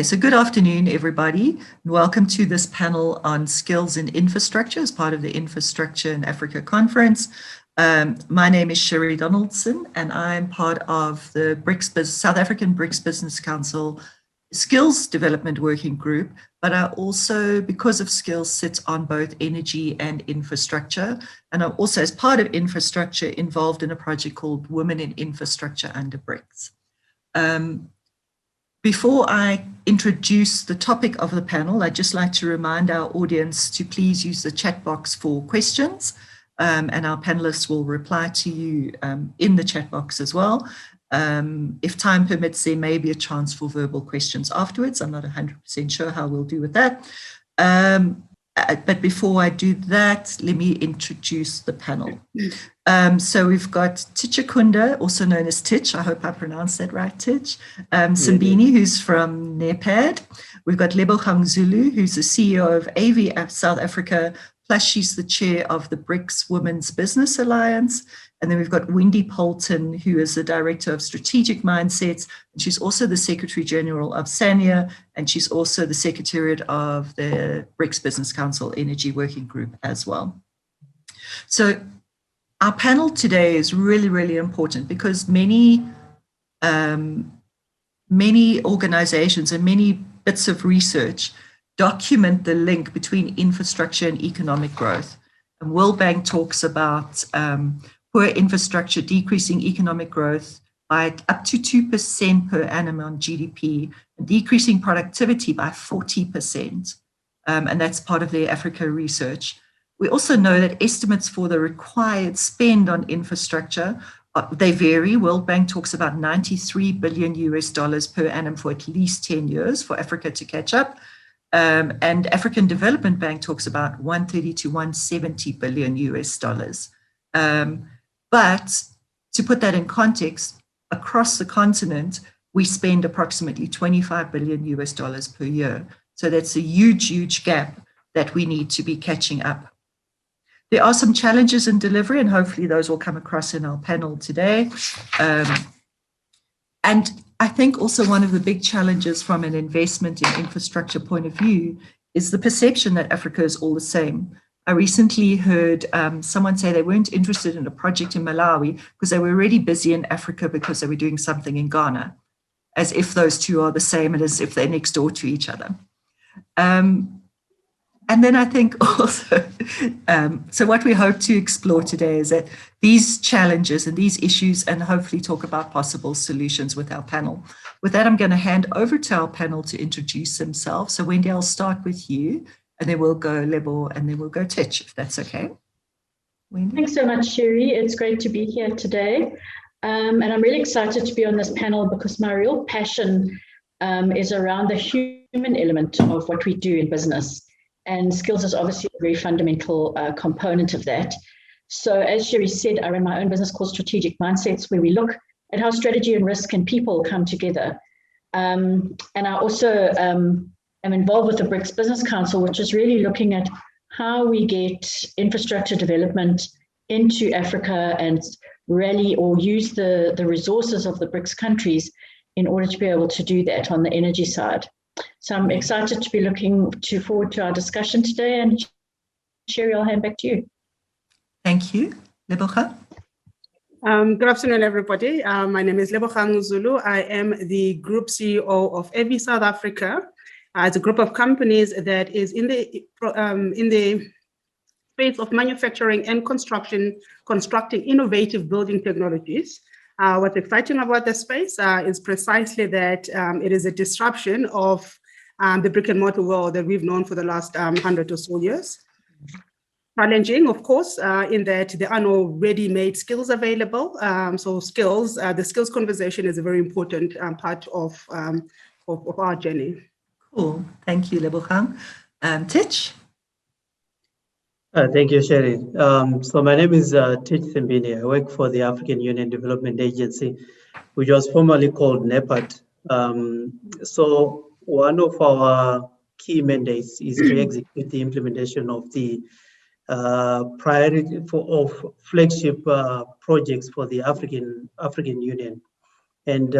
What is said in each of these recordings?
Okay, so good afternoon, everybody, and welcome to this panel on skills in infrastructure as part of the Infrastructure in Africa conference. My name is Sherry Donaldson, and I'm part of the South African BRICS Business Council Skills Development Working Group, but I also, because of skills, sit on both energy and infrastructure. And I'm also, as part of infrastructure, involved in a project called Women in Infrastructure under BRICS. Before I introduce the topic of the panel, I'd just like to remind our audience to please use the chat box for questions, and our panelists will reply to you in the chat box as well. If time permits, there may be a chance for verbal questions afterwards. I'm not 100% sure how we'll do with that. But before I do that, let me introduce the panel. So we've got Tichakunda, also known as Tich, I hope I pronounced that right, Tich. Simbini, who's from NEPAD. We've got Lebogang Zulu, who's the CEO of AV South Africa, plus she's the chair of the BRICS Women's Business Alliance. And then we've got Wendy Poulton, who is the Director of Strategic Mindsets. And she's also the Secretary General of SANIA, and she's also the Secretariat of the BRICS Business Council Energy Working Group as well. So our panel today is really, really important because many organizations and many bits of research document the link between infrastructure and economic growth. And World Bank talks about poor infrastructure decreasing economic growth by up to 2% per annum on GDP, and decreasing productivity by 40%. And that's part of their Africa research. We also know that estimates for the required spend on infrastructure, they vary. World Bank talks about $93 billion per annum for at least 10 years for Africa to catch up. And African Development Bank talks about 130 to 170 billion US. But to put that in context, across the continent, we spend approximately $25 billion US per year. So that's a huge, huge gap that we need to be catching up. There are some challenges in delivery, and hopefully those will come across in our panel today. And I think also one of the big challenges from an investment in infrastructure point of view is the perception that Africa is all the same. I recently heard someone say they weren't interested in a project in Malawi because they were already busy in Africa because they were doing something in Ghana, as if those two are the same and as if they're next door to each other. And then I think also, so what we hope to explore today is that these challenges and these issues, and hopefully talk about possible solutions with our panel. With that, I'm going to hand over to our panel to introduce themselves. So Wendy, I'll start with you, and then we'll go Lebo, and then we'll go Tich, if that's okay. Wendy? Thanks so much, Sherry. It's great to be here today. And I'm really excited to be on this panel because my real passion is around the human element of what we do in business. And skills is obviously a very fundamental component of that. So as Sherry said, I run my own business called Strategic Mindsets, where we look at how strategy and risk and people come together. And I also am involved with the BRICS Business Council, which is really looking at how we get infrastructure development into Africa and rally or use the resources of the BRICS countries in order to be able to do that on the energy side. So I'm excited to be looking forward to our discussion today. And Sherry, I'll hand back to you. Thank you. Lebogang? Good afternoon, everybody. My name is Lebogang Zulu. I am the Group CEO of AV South Africa. It's a group of companies that is in the space of manufacturing and constructing innovative building technologies. What's exciting about the space is precisely that it is a disruption of the brick and mortar world that we've known for the last 100 or so years. Challenging, of course, in that there are no ready-made skills available. So skills, the skills conversation is a very important part of our journey. Cool. Thank you, Lebogang. Tich? Thank you, Sherry. So my name is Tich Simbini. I work for the African Union Development Agency, which was formerly called NEPAD. So one of our key mandates is to execute the implementation of the priority of flagship projects for the African Union. And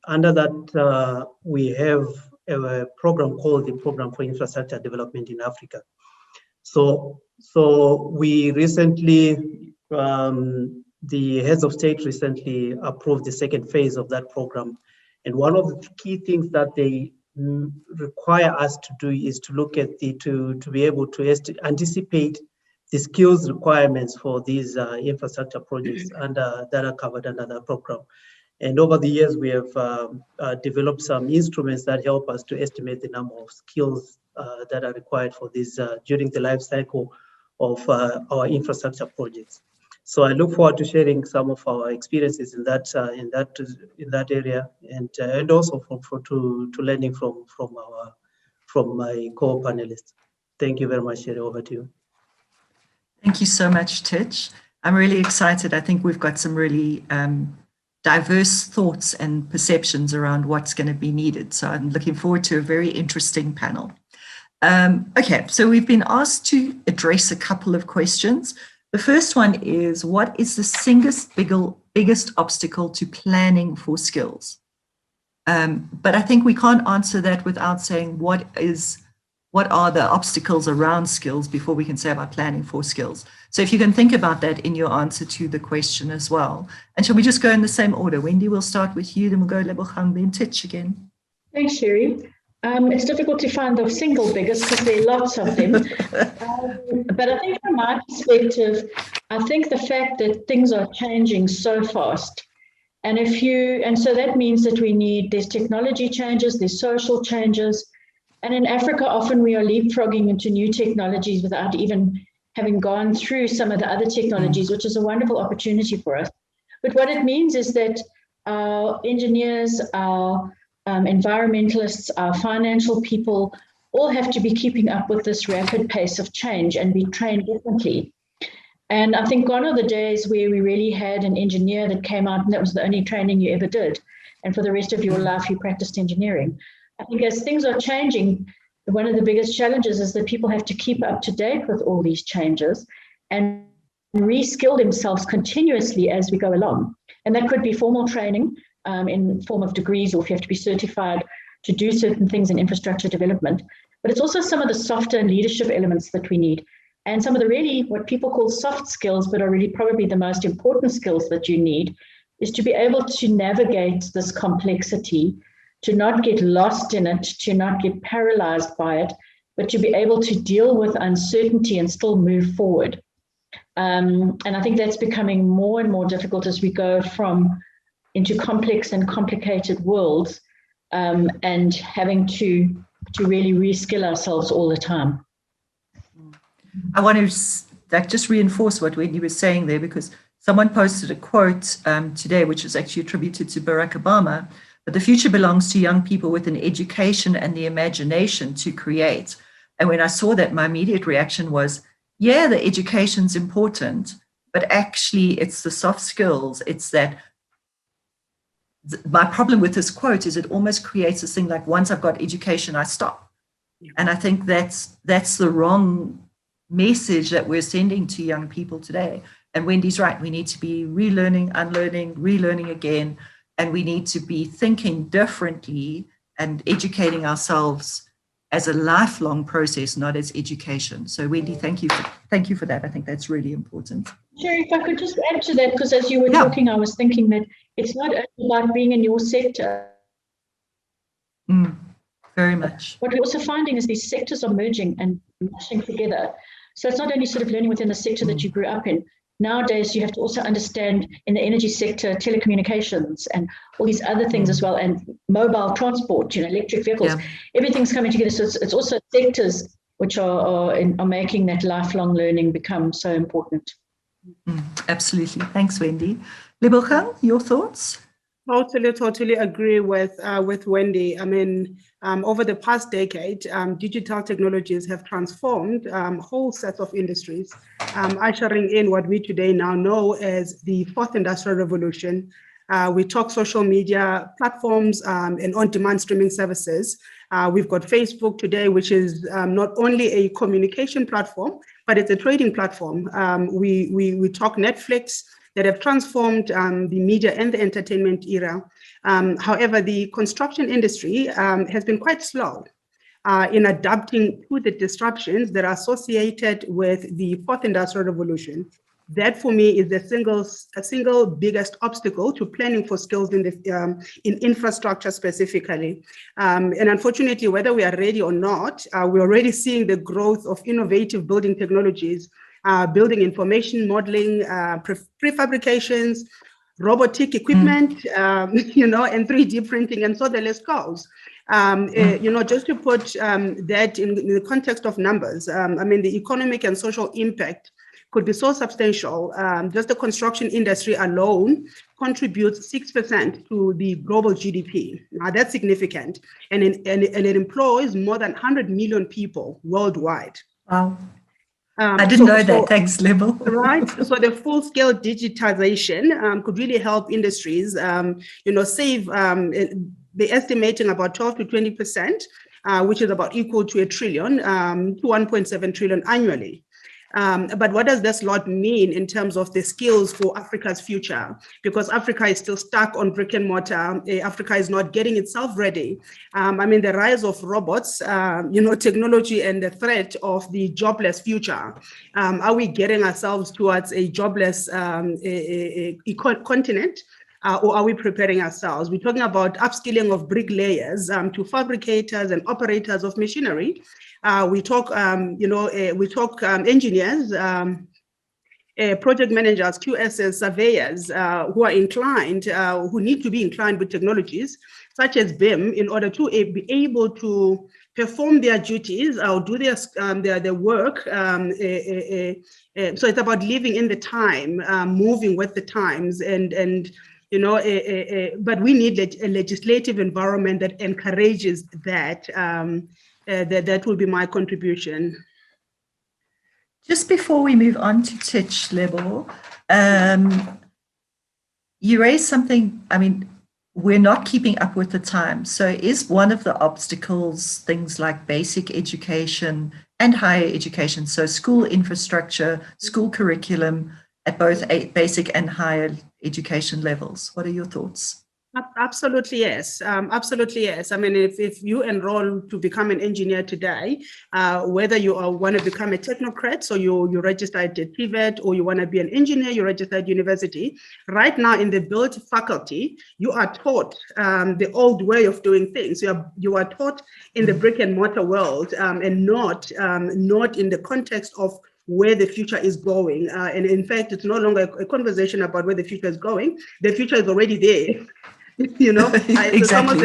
under that, we have a program called the Program for Infrastructure Development in Africa. So we recently, the heads of state recently approved the second phase of that program. And one of the key things that they require us to do is to look at to be able to anticipate the skills requirements for these infrastructure projects that are covered under that program. And over the years, we have developed some instruments that help us to estimate the number of skills that are required for this during the life cycle of our infrastructure projects. So I look forward to sharing some of our experiences in that area, and also to learning from my co-panelists. Thank you very much, Sherry. Over to you. Thank you so much, Titch. I'm really excited. I think we've got some really diverse thoughts and perceptions around what's going to be needed. So I'm looking forward to a very interesting panel. Okay, so we've been asked to address a couple of questions. The first one is, what is the biggest obstacle to planning for skills? But I think we can't answer that without saying what are the obstacles around skills before we can say about planning for skills. So if you can think about that in your answer to the question as well. And shall we just go in the same order? Wendy, we'll start with you, then we'll go Lebogang, then Titch again. Thanks, Sherry. It's difficult to find the single biggest because there are lots of them. But I think from my perspective, I think the fact that things are changing so fast, and so that means that there's technology changes, there's social changes, and in Africa, often we are leapfrogging into new technologies without even having gone through some of the other technologies, which is a wonderful opportunity for us. But what it means is that our engineers, our environmentalists, our financial people, all have to be keeping up with this rapid pace of change and be trained differently. And I think gone are the days where we really had an engineer that came out and that was the only training you ever did. And for the rest of your life, you practiced engineering. I think as things are changing, one of the biggest challenges is that people have to keep up to date with all these changes and reskill themselves continuously as we go along. And that could be formal training in form of degrees, or if you have to be certified to do certain things in infrastructure development. But it's also some of the softer leadership elements that we need. And some of the really what people call soft skills, but are really probably the most important skills that you need, is to be able to navigate this complexity, to not get lost in it, to not get paralyzed by it, but to be able to deal with uncertainty and still move forward. And I think that's becoming more and more difficult as we go into complex and complicated worlds, and having to really reskill ourselves all the time. I want to just reinforce what Wendy was saying there, because someone posted a quote today, which was actually attributed to Barack Obama, but the future belongs to young people with an education and the imagination to create. And when I saw that, my immediate reaction was, yeah, the education's important, but actually it's the soft skills. It's that my problem with this quote is it almost creates this thing like, once I've got education, I stop. And I think that's the wrong message that we're sending to young people today. And Wendy's right, we need to be relearning, unlearning, relearning again, and we need to be thinking differently and educating ourselves as a lifelong process, not as education. So Wendy, thank you for that. I think that's really important. Sherry, if I could just add to that, because as you were talking, I was thinking that it's not only about being in your sector. Very much. What we're also finding is these sectors are merging and mashing together. So it's not only sort of learning within the sector that you grew up in. Nowadays, you have to also understand in the energy sector, telecommunications and all these other things as well, and mobile transport, electric vehicles. Yeah. Everything's coming together. So it's also sectors which are making that lifelong learning become so important. Absolutely. Thanks, Wendy. Lebogang, your thoughts? Totally agree with Wendy. I mean, over the past decade, digital technologies have transformed whole sets of industries, ushering in what we today now know as the fourth industrial revolution. We talk social media platforms and on-demand streaming services. We've got Facebook today, which is not only a communication platform, but it's a trading platform. We talk Netflix. that have transformed the media and the entertainment era. However, the construction industry has been quite slow in adapting to the disruptions that are associated with the fourth industrial revolution. That, for me, is the single biggest obstacle to planning for skills in infrastructure specifically. And unfortunately, whether we are ready or not, we're already seeing the growth of innovative building technologies, building information modeling, prefabrications, robotic equipment, you know, and 3D printing, and so the list goes. You know, just to put that in the context of numbers, I mean, the economic and social impact could be so substantial. Just the construction industry alone contributes 6% to the global GDP. Now that's significant, and it employs more than 100 million people worldwide. Wow. I didn't know that. Thanks, Lebo. Right. So the full-scale digitization could really help industries, you know, save, they're estimating about 12 to 20%, which is about equal to $1 trillion to 1.7 trillion annually. But what does this lot mean in terms of the skills for Africa's future? Because Africa is still stuck on brick and mortar. Africa is not getting itself ready. I mean, the rise of robots, you know, technology, and the threat of the jobless future. Are we getting ourselves towards a jobless continent? Or are we preparing ourselves? We're talking about upskilling of bricklayers to fabricators and operators of machinery. We talk, you know, engineers, project managers, QSs, surveyors who are inclined, who need to be inclined with technologies such as BIM in order to be able to perform their duties or do their work. So it's about living in the time, moving with the times, and you know, but we need a legislative environment that encourages that. That will be my contribution. Just before we move on to Titch level, you raised something, I mean, we're not keeping up with the times. So is one of the obstacles things like basic education and higher education? So school infrastructure, school curriculum at both basic and higher education levels. What are your thoughts? Absolutely, yes. Absolutely, yes. I mean, if you enroll to become an engineer today, whether you want to become a technocrat, so you register at TVET, or you want to be an engineer, you register at university, right now in the built faculty, you are taught the old way of doing things. You are taught in the brick and mortar world, and not in the context of where the future is going. And in fact, it's no longer a conversation about where the future is going. The future is already there. You know, exactly. some of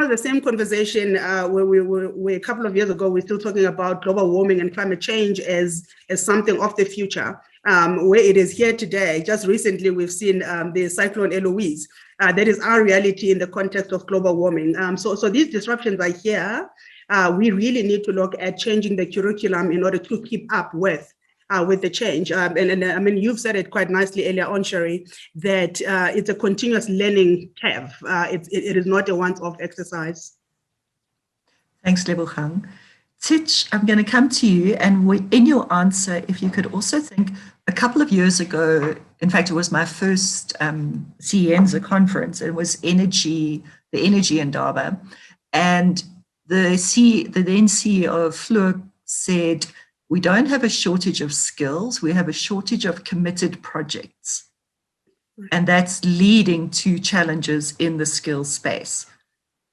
the same conversation where we were a couple of years ago, we're still talking about global warming and climate change as something of the future, where it is here today. Just recently, we've seen the cyclone Eloise. That is our reality in the context of global warming. So these disruptions are here. We really need to look at changing the curriculum in order to keep up with the change. And I mean, you've said it quite nicely earlier on, Sherry, that it's a continuous learning curve. It is not a once-off exercise. Thanks, Lebogang. Titch, I'm going to come to you, and in your answer, if you could also think, a couple of years ago, in fact, it was my first CENZA conference, it was the energy Indaba, and the then CEO of Fluke said, we don't have a shortage of skills, we have a shortage of committed projects. And that's leading to challenges in the skills space.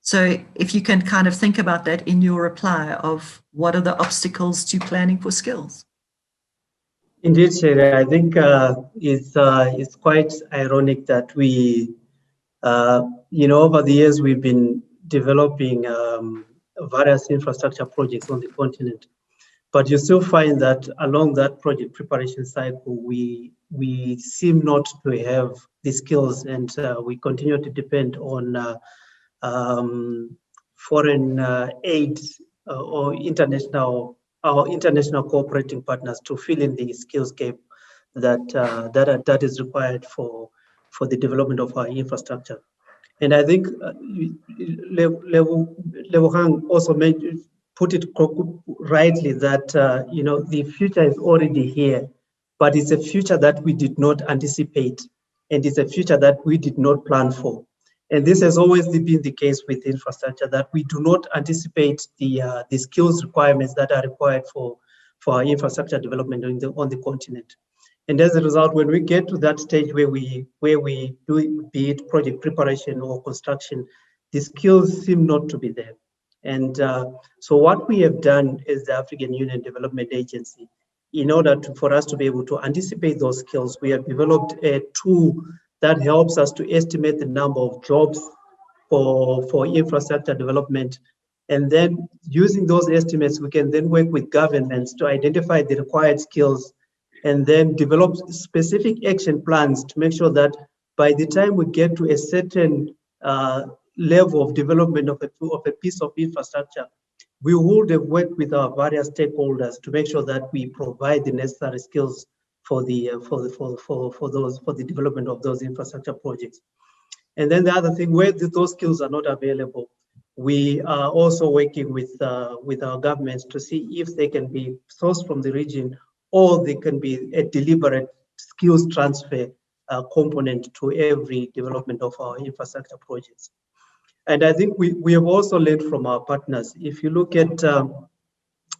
So if you can kind of think about that in your reply of what are the obstacles to planning for skills? Indeed, Sherry, I think it's quite ironic that we, you know, over the years we've been developing various infrastructure projects on the continent. But you still find that along that project preparation cycle, we seem not to have the skills, and we continue to depend on foreign aid or our international cooperating partners to fill in the skills gap that is required for the development of our infrastructure. And I think Lebogang also put it rightly that you know, the future is already here. but it's a future that we did not anticipate, and it's a future that we did not plan for. And this has always been the case with infrastructure, that we do not anticipate the skills requirements that are required for our infrastructure development on the continent. And as a result, when we get to that stage where we do, be it project preparation or construction, the skills seem not to be there. And so what we have done as the African Union Development Agency, in order for us to be able to anticipate those skills, we have developed a tool that helps us to estimate the number of jobs for infrastructure development. And then using those estimates, we can then work with governments to identify the required skills and then develop specific action plans to make sure that by the time we get to a certain level of development of a piece of infrastructure, we would have worked with our various stakeholders to make sure that we provide the necessary skills for the development of those infrastructure projects. And then the other thing, where those skills are not available, we are also working with our governments to see if they can be sourced from the region, or they can be a deliberate skills transfer component to every development of our infrastructure projects. And I think we have also learned from our partners. If you look at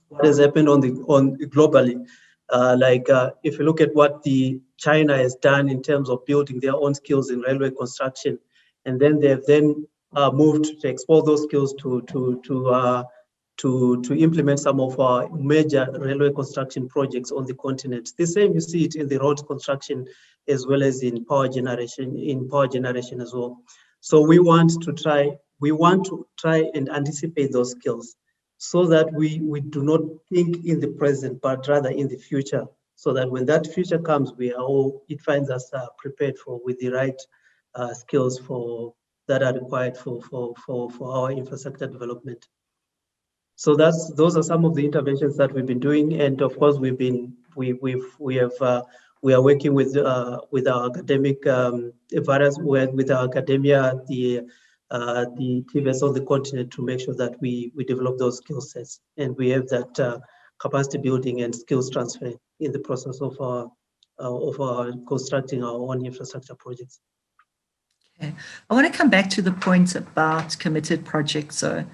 what has happened globally, if you look at what China has done in terms of building their own skills in railway construction, and then they have moved to export those skills to implement some of our major railway construction projects on the continent. The same, you see it in the road construction as well as in power generation as well. So we want to try and anticipate those skills, so that we do not think in the present, but rather in the future, so that when that future comes, it finds us prepared with the right skills that are required for our infrastructure development. So those are some of the interventions that we've been doing, and of course we are working with our academic with our academia, the TVS on the continent, to make sure that we develop those skill sets, and we have that capacity building and skills transfer in the process of our constructing our own infrastructure projects. Okay. I want to come back to the point about committed projects. So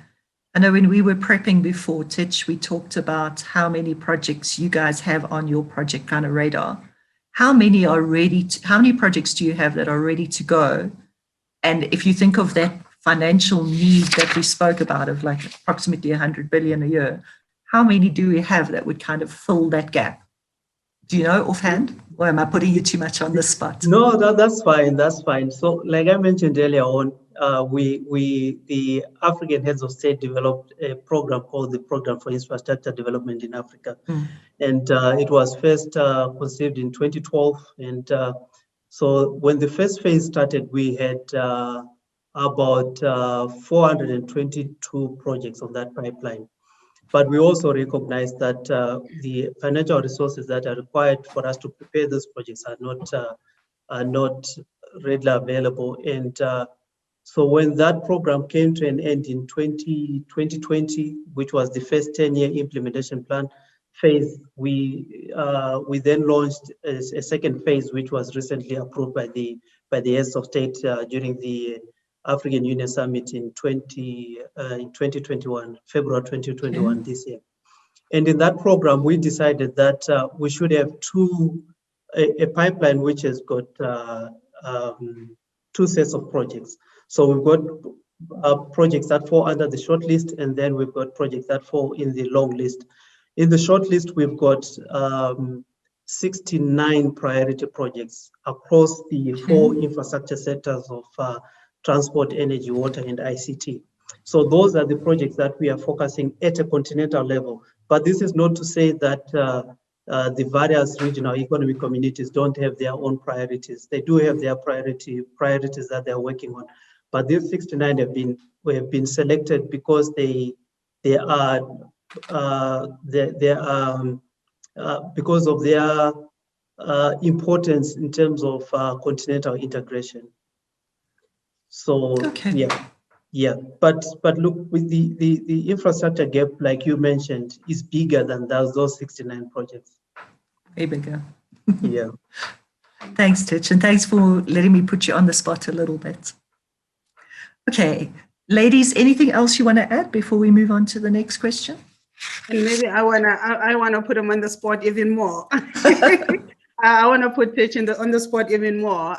I know when we were prepping before, Titch, we talked about how many projects you guys have on your project kind of radar. How many projects do you have that are ready to go? And if you think of that financial need that we spoke about of like approximately 100 billion a year, how many do we have that would kind of fill that gap? Do you know offhand, or am I putting you too much on the spot? No, that's fine. That's fine. So, like I mentioned earlier on, the African Heads of State developed a program called the Program for Infrastructure Development in Africa, and it was first conceived in 2012. And so, when the first phase started, we had about 422 projects on that pipeline. But we also recognize that the financial resources that are required for us to prepare those projects are not readily available. And so when that program came to an end in 2020, which was the first 10-year implementation plan phase, we then launched a second phase, which was recently approved by the heads of state during the African Union Summit in 2021, February 2021, this year. And in that program, we decided that we should have a pipeline which has got two sets of projects. So we've got projects that fall under the short list, and then we've got projects that fall in the long list. In the short list, we've got 69 priority projects across the four infrastructure sectors of transport, energy, water, and ICT. So those are the projects that we are focusing at a continental level. But this is not to say that the various regional economic communities don't have their own priorities. They do have their priorities that they're working on. But these 69 have been selected because they are because of their importance in terms of continental integration. So yeah. But look, with the infrastructure gap, like you mentioned, is bigger than those 69 projects. Way bigger. Yeah. Thanks, Titch, and thanks for letting me put you on the spot a little bit. Okay, ladies, anything else you want to add before we move on to the next question? And maybe I wanna put them on the spot even more. I want to put Titch on the spot even more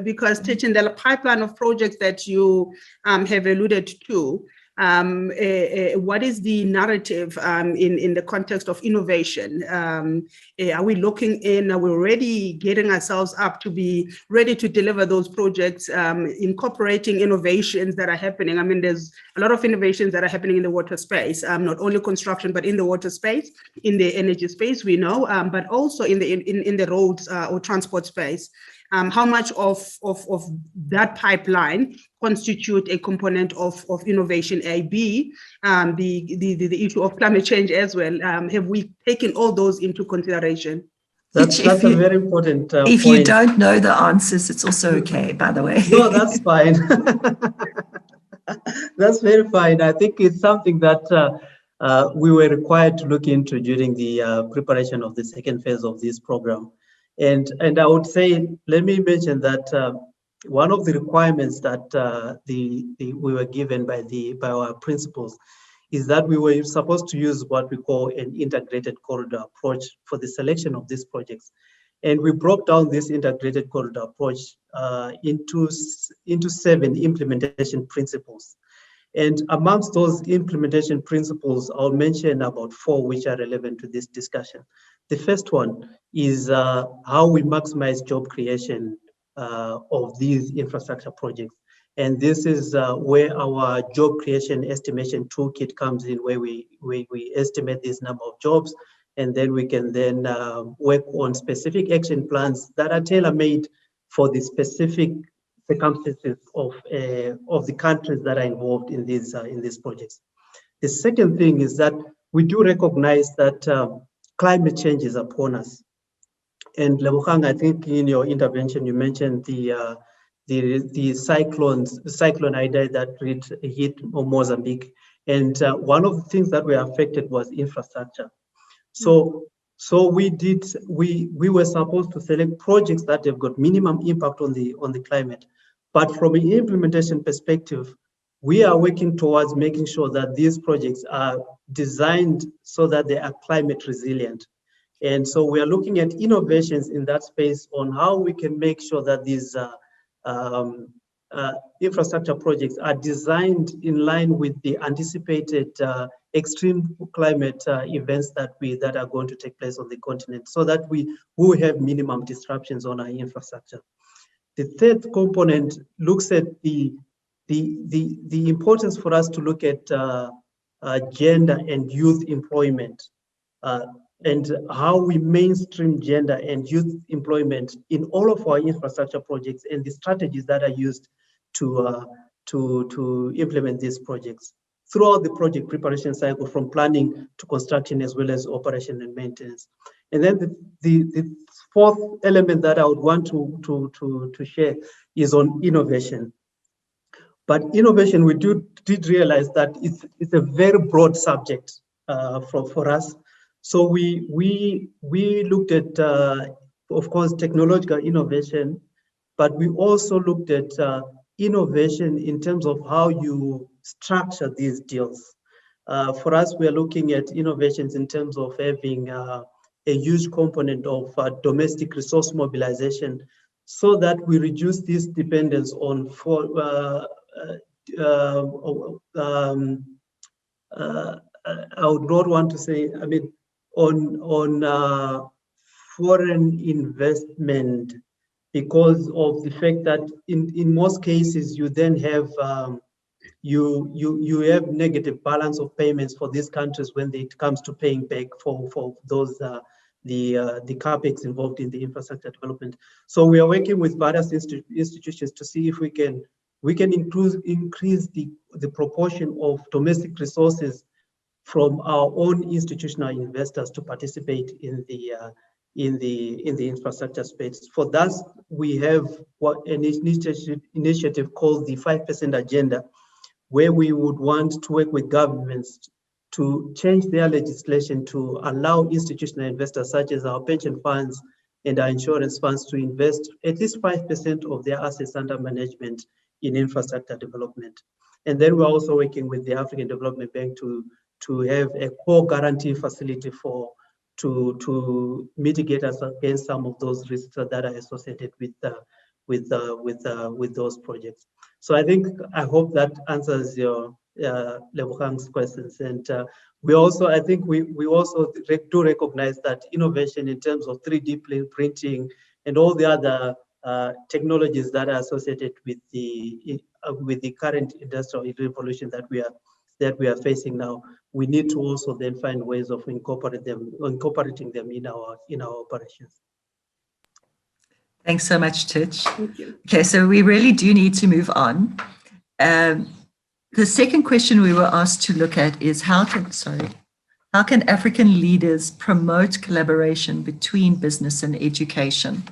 because Titch, in the pipeline of projects that you have alluded to, what is the narrative in the context of innovation? Are we looking in, are we already getting ourselves up to be ready to deliver those projects, incorporating innovations that are happening? I mean, there's a lot of innovations that are happening in the water space, not only construction, but in the water space, in the energy space, we know, but also in the roads or transport space. How much of that pipeline constitute a component of innovation? A, B, the issue of climate change as well. Have we taken all those into consideration? That's a very important point. If you don't know the answers, it's also okay, by the way. No, that's fine. That's very fine. I think it's something that we were required to look into during the preparation of the second phase of this program. And I would say, let me mention that one of the requirements that we were given by our principals is that we were supposed to use what we call an integrated corridor approach for the selection of these projects. And we broke down this integrated corridor approach into 7 implementation principles. And amongst those implementation principles, I'll mention about 4 which are relevant to this discussion. The first one is how we maximize job creation of these infrastructure projects. And this is where our job creation estimation toolkit comes in, where we estimate this number of jobs, and then we can then work on specific action plans that are tailor-made for the specific circumstances of the countries that are involved in these projects. The second thing is that we do recognize that climate change is upon us. And Lebogang, I think in your intervention you mentioned the cyclone Idai that hit Mozambique, and one of the things that were affected was infrastructure. So we were supposed to select projects that have got minimum impact on the climate. But from an implementation perspective, we are working towards making sure that these projects are designed so that they are climate resilient. And so we are looking at innovations in that space on how we can make sure that these infrastructure projects are designed in line with the anticipated extreme climate events that are going to take place on the continent, so that we will have minimum disruptions on our infrastructure. The third component looks at the importance for us to look at gender and youth employment and how we mainstream gender and youth employment in all of our infrastructure projects and the strategies that are used to implement these projects throughout the project preparation cycle, from planning to construction, as well as operation and maintenance. And then the fourth element that I would want to share is on innovation. But innovation, we did realize that it's a very broad subject for us. So we looked at, of course, technological innovation, but we also looked at innovation in terms of how you structure these deals. For us, we are looking at innovations in terms of having a huge component of domestic resource mobilization, so that we reduce this dependence on I would not want to say, I mean, on foreign investment, because of the fact that in most cases you then have you have negative balance of payments for these countries when it comes to paying back for those the capex involved in the infrastructure development. So we are working with various institutions to see if we can increase the proportion of domestic resources from our own institutional investors to participate in the infrastructure space. For that, we have an initiative called the 5% Agenda, where we would want to work with governments to change their legislation to allow institutional investors, such as our pension funds and our insurance funds to invest at least 5% of their assets under management in infrastructure development. And then we're also working with the African Development Bank to have a core guarantee facility to mitigate us against some of those risks that are associated with those projects. So I hope that answers your Lebohang's questions. And we also, I think we also do recognize that innovation in terms of 3D printing and all the other technologies that are associated with the current industrial revolution that we are facing now, we need to also then find ways of incorporating them in our operations. Thanks so much, Tich. Thank you. Okay, so we really do need to move on. The second question we were asked to look at is how can African leaders promote collaboration between business and education?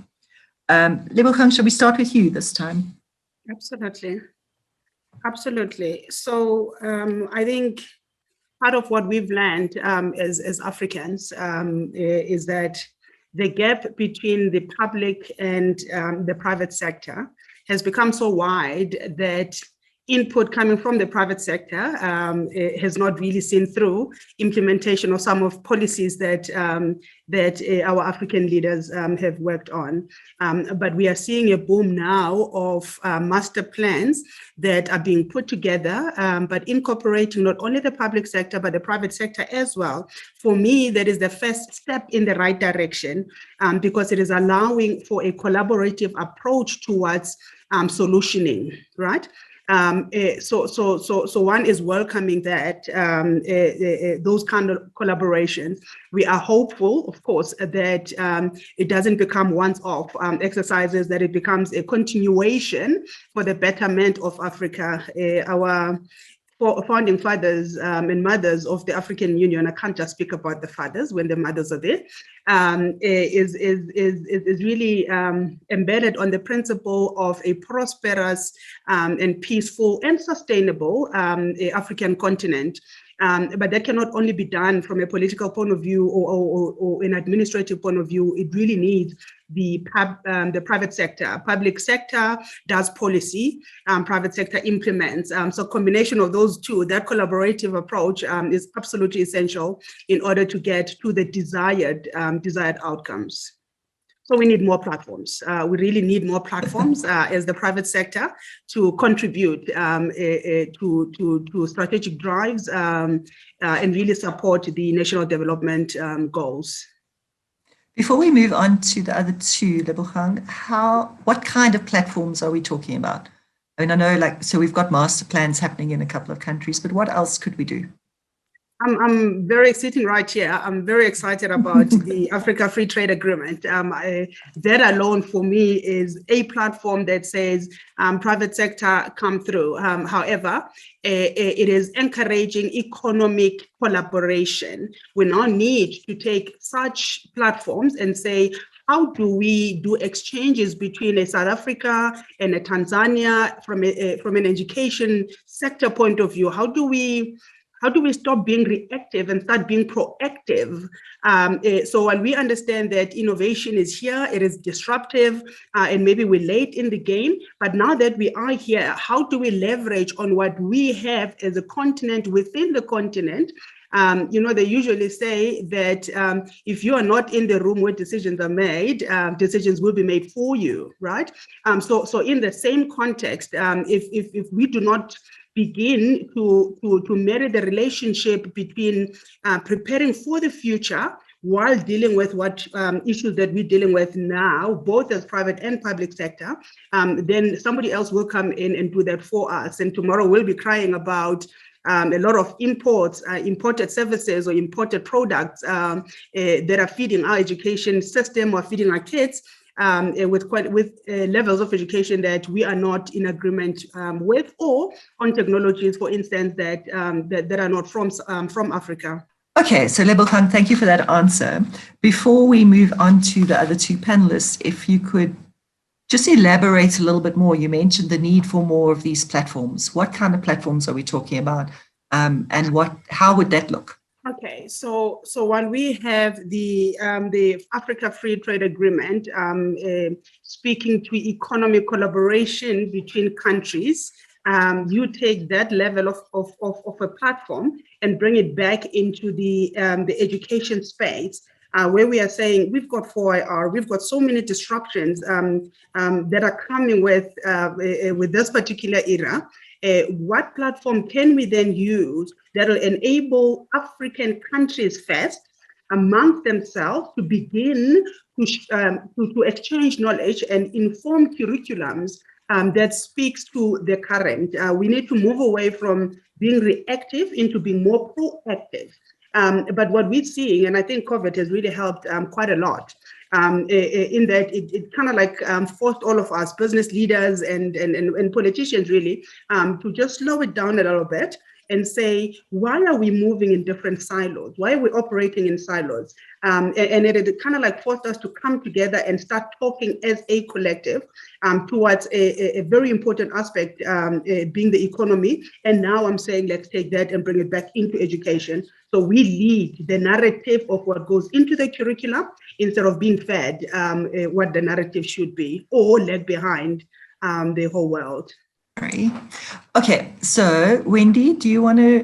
Lebohang, shall we start with you this time? Absolutely. Absolutely. So I think part of what we've learned as Africans is that the gap between the public and the private sector has become so wide that input coming from the private sector has not really seen through implementation of some of policies that our African leaders have worked on. But we are seeing a boom now of master plans that are being put together, but incorporating not only the public sector, but the private sector as well. For me, that is the first step in the right direction because it is allowing for a collaborative approach towards solutioning, right? So one is welcoming that those kind of collaborations. We are hopeful, of course, that it doesn't become once-off exercises, that it becomes a continuation for the betterment of Africa. Our founding fathers and mothers of the African Union, I can't just speak about the fathers when the mothers are there, is really embedded on the principle of a prosperous and peaceful and sustainable African continent. But that cannot only be done from a political point of view or an administrative point of view. It really needs the private sector. Public sector does policy, private sector implements. So combination of those two, that collaborative approach is absolutely essential in order to get to the desired outcomes. So we need more platforms. We really need more platforms as the private sector to contribute to strategic drives and really support the national development goals. Before we move on to the other two, Lebohang, what kind of platforms are we talking about? I mean, I know, so we've got master plans happening in a couple of countries, but what else could we do? I'm very sitting right here. I'm very excited about the Africa Free Trade Agreement. That alone for me is a platform that says private sector come through. However, it is encouraging economic collaboration. We now need to take such platforms and say, how do we do exchanges between a South Africa and a Tanzania from an education sector point of view? How do we stop being reactive and start being proactive? So while we understand that innovation is here, it is disruptive, and maybe we're late in the game, but now that we are here, how do we leverage on what we have as a continent within the continent? They usually say that if you are not in the room where decisions are made, decisions will be made for you, right? So in the same context, if we do not begin to marry the relationship between preparing for the future while dealing with what issues that we're dealing with now, both as private and public sector, then somebody else will come in and do that for us. And tomorrow we'll be crying about a lot of imported services or imported products that are feeding our education system or feeding our kids. With levels of education that we are not in agreement with, or on technologies, for instance, that are not from Africa. Okay, so Lebohang, thank you for that answer. Before we move on to the other two panelists, if you could just elaborate a little bit more. You mentioned the need for more of these platforms. What kind of platforms are we talking about, and how would that look? Okay, so while we have the Africa Free Trade Agreement speaking to economic collaboration between countries, you take that level of a platform and bring it back into the education space, where we are saying we've got 4IR, we've got so many disruptions that are coming with this particular era. What platform can we then use that will enable African countries first amongst themselves to begin to exchange knowledge and inform curriculums that speaks to the current. We need to move away from being reactive into being more proactive. But what we're seeing, and I think COVID has really helped quite a lot, in that it kind of like forced all of us, business leaders and politicians really, to just slow it down a little bit and say, why are we moving in different silos? Why are we operating in silos? And it kind of like forced us to come together and start talking as a collective towards a very important aspect, being the economy. And now I'm saying, let's take that and bring it back into education. So we lead the narrative of what goes into the curriculum instead of being fed what the narrative should be or led behind the whole world. Okay, so Wendy, do you want to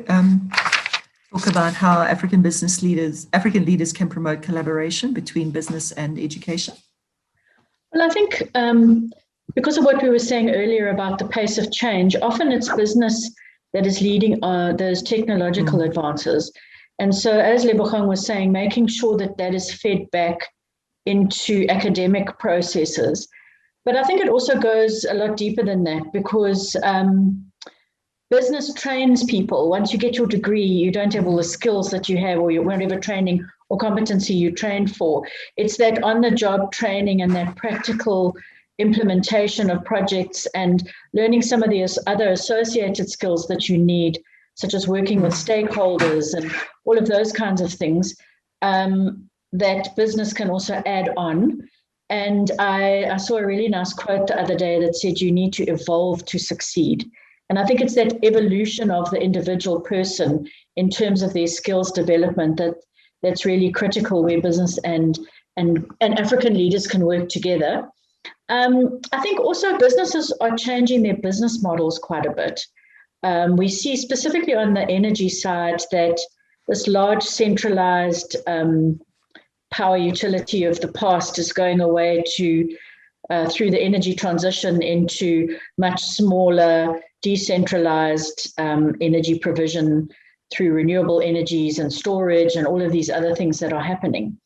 talk about how African leaders can promote collaboration between business and education? Well, I think because of what we were saying earlier about the pace of change, often it's business that is leading those technological advances. And so, as Lebogang was saying, making sure that that is fed back into academic processes. But I think it also goes a lot deeper than that, because business trains people. Once you get your degree, you don't have all the skills that you have or whatever training or competency you trained for. It's that on-the-job training and that practical implementation of projects and learning some of the other associated skills that you need, such as working with stakeholders and all of those kinds of things, that business can also add on. And I saw a really nice quote the other day that said, you need to evolve to succeed. And I think it's that evolution of the individual person in terms of their skills development that's really critical, where business and African leaders can work together. I think also businesses are changing their business models quite a bit. We see specifically on the energy side that this large centralized power utility of the past is going away to through the energy transition into much smaller, decentralized energy provision through renewable energies and storage and all of these other things that are happening.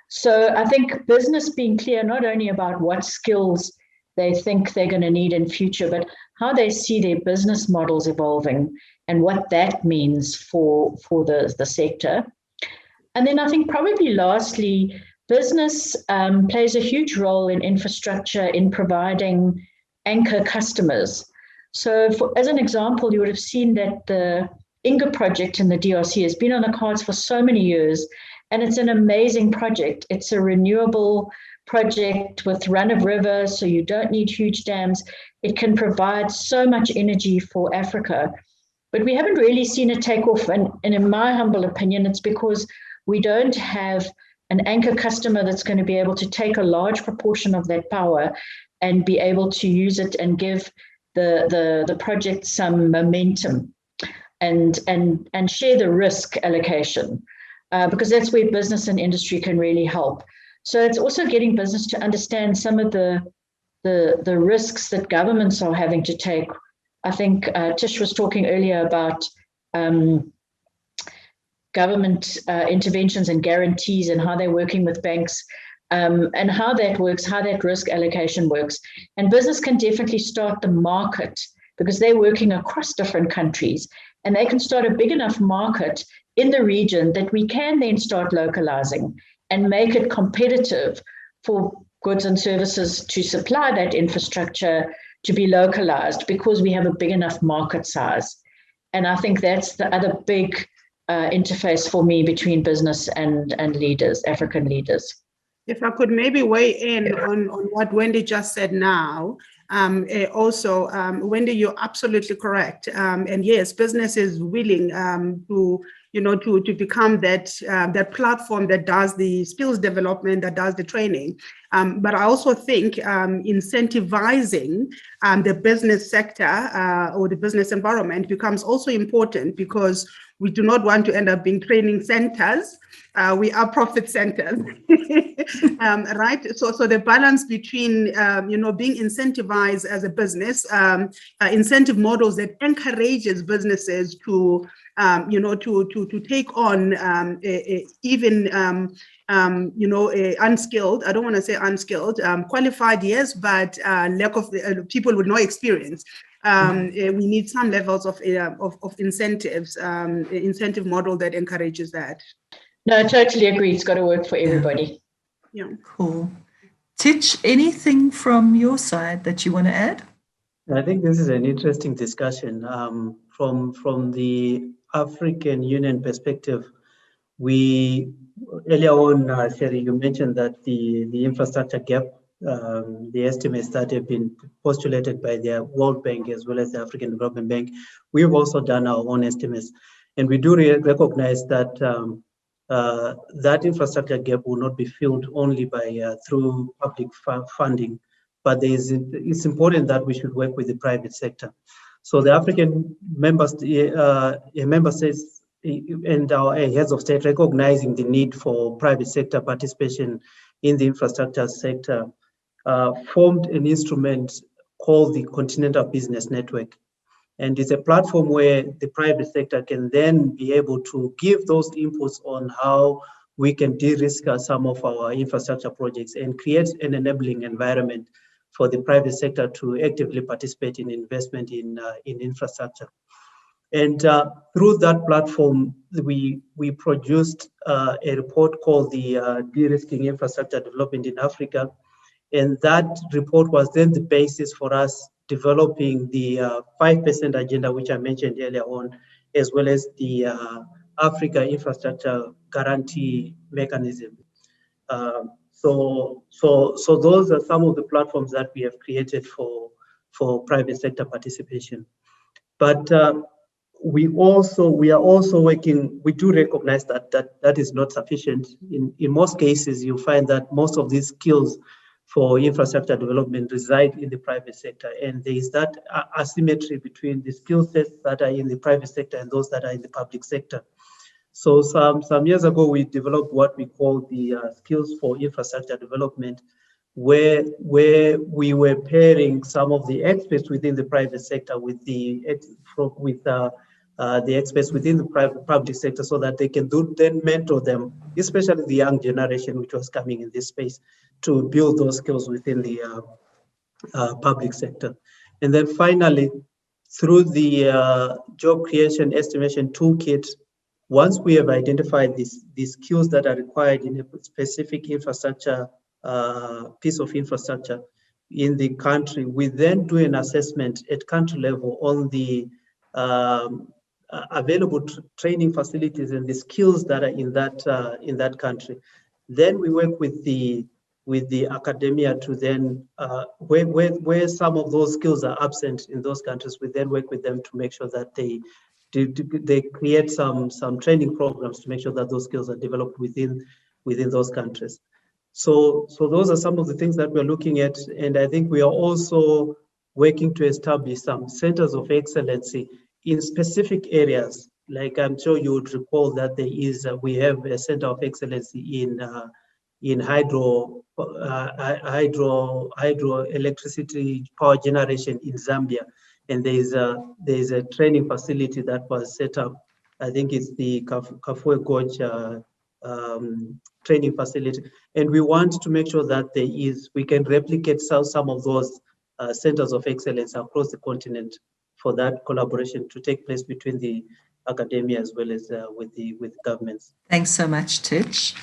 So I think business being clear not only about what skills they think they're going to need in future, but how they see their business models evolving and what that means for the sector. And then I think probably lastly, business plays a huge role in infrastructure in providing anchor customers. So as an example, you would have seen that the Inga project in the DRC has been on the cards for so many years, and it's an amazing project. It's a renewable project with run-of-river, so you don't need huge dams. It can provide so much energy for Africa. But we haven't really seen it take off, and in my humble opinion, it's because we don't have an anchor customer that's going to be able to take a large proportion of that power and be able to use it and give the project some momentum and share the risk allocation, because that's where business and industry can really help. So it's also getting business to understand some of the risks that governments are having to take. I think Tish was talking earlier about government interventions and guarantees and how they're working with banks, and how that works, how that risk allocation works. And business can definitely start the market, because they're working across different countries, and they can start a big enough market in the region that we can then start localizing and make it competitive for goods and services to supply that infrastructure to be localized, because we have a big enough market size. And I think that's the other big interface for me between business and leaders, African leaders. If I could maybe weigh in on what Wendy just said now. Wendy, you're absolutely correct. And yes, business is willing to to become that platform that does the skills development, that does the training. But I also think incentivizing the business sector or the business environment becomes also important, because we do not want to end up being training centers. We are profit centers, right? So the balance between, being incentivized as a business, incentive models that encourages businesses to, to take on even, unskilled, I don't want to say unskilled, qualified, yes, but lack of people with no experience. We need some levels of incentives, incentive model that encourages that. No, I totally agree. It's got to work for everybody. Yeah. Cool. Titch, anything from your side that you want to add? I think this is an interesting discussion. From the African Union perspective, we earlier on, Sherry, you mentioned that the infrastructure gap, the estimates that have been postulated by the World Bank as well as the African Development Bank, we've also done our own estimates, and we do recognize that that infrastructure gap will not be filled only by through public funding, but it's important that we should work with the private sector. So the African member states and our heads of state, recognizing the need for private sector participation in the infrastructure sector, formed an instrument called the Continental Business Network. And it's a platform where the private sector can then be able to give those inputs on how we can de-risk some of our infrastructure projects and create an enabling environment for the private sector to actively participate in investment in infrastructure. And through that platform, we produced a report called the De-risking Infrastructure Development in Africa. And that report was then the basis for us developing the 5% agenda, which I mentioned earlier on, as well as the Africa Infrastructure Guarantee Mechanism. So those are some of the platforms that we have created for private sector participation. But we are also working. We do recognize that is not sufficient. In most cases, you find that most of these skills for infrastructure development reside in the private sector, and there is that asymmetry between the skill sets that are in the private sector and those that are in the public sector. So some years ago, we developed what we call the skills for infrastructure development, where we were pairing some of the experts within the private sector with the experts within the public sector, so that they can then mentor them, especially the young generation which was coming in this space, to build those skills within the public sector. And then finally, through the job creation estimation toolkit, once we have identified these skills that are required in a specific infrastructure, piece of infrastructure in the country, we then do an assessment at country level on the available training facilities and the skills that are in that country. Then we work with the academia to then where some of those skills are absent in those countries, we then work with them to make sure that they create some training programs to make sure that those skills are developed within those countries. So those are some of the things that we're looking at, and I think we are also working to establish some centers of excellency in specific areas. Like I'm sure you would recall that we have a center of excellency in hydroelectricity power generation in Zambia, and there is a training facility that was set up. I think it's the Kafue Gorge training facility, and we want to make sure that we can replicate some of those centers of excellence across the continent, for that collaboration to take place between the academia as well as with governments. Thanks so much, Titch.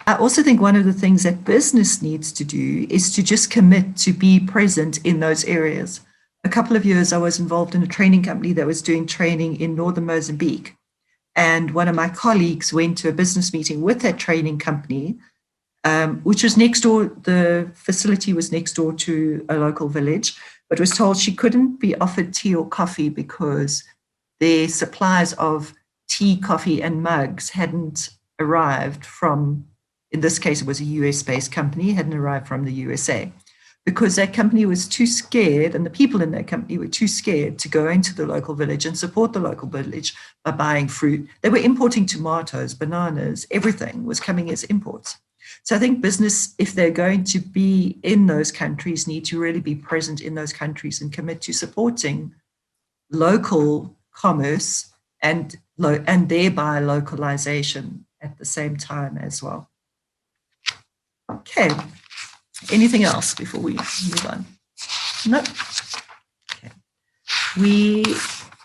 I also think one of the things that business needs to do is to just commit to be present in those areas. A couple of years I was involved in a training company that was doing training in northern Mozambique. And one of my colleagues went to a business meeting with that training company, which was next door. The facility was next door to a local village, but was told she couldn't be offered tea or coffee because their supplies of tea, coffee, and mugs hadn't arrived from, in this case, it was a US-based company, hadn't arrived from the USA, because that company was too scared, and the people in that company were too scared to go into the local village and support the local village by buying fruit. They were importing tomatoes, bananas, everything was coming as imports. So I think business, if they're going to be in those countries, need to really be present in those countries and commit to supporting local commerce and thereby localization at the same time as well. Okay, anything else before we move on? No. Okay. We